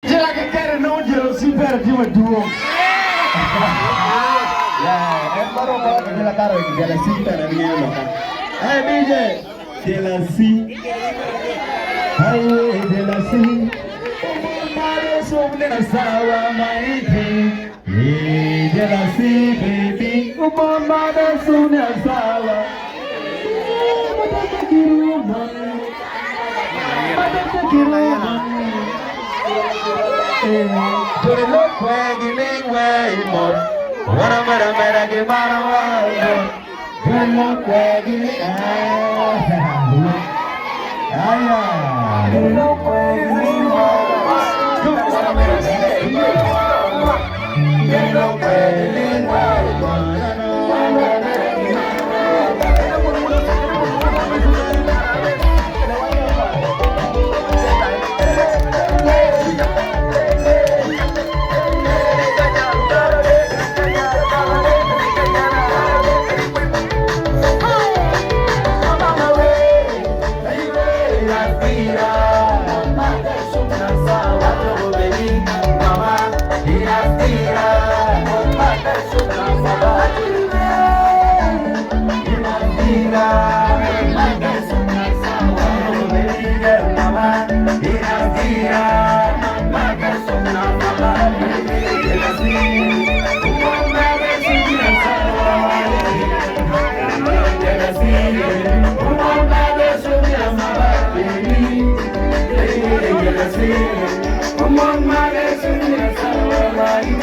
C'era che era non glielo si per più e due. baru mau gila karo ini gila si tarangnya lo kan. Hai DJ gila si. Hai gila si. Mare somne sawa maiti. Gila si baby. Mare somne sawa. Dore lo kwegi lingwe imor. Wana mera mera ke mara walo. Dore lo kwegi aya. Dore lo kwegi lingwe. Wana mera mera ke mara walo. Dore lo kwegi lingwe. Come on, my lesson, come on, my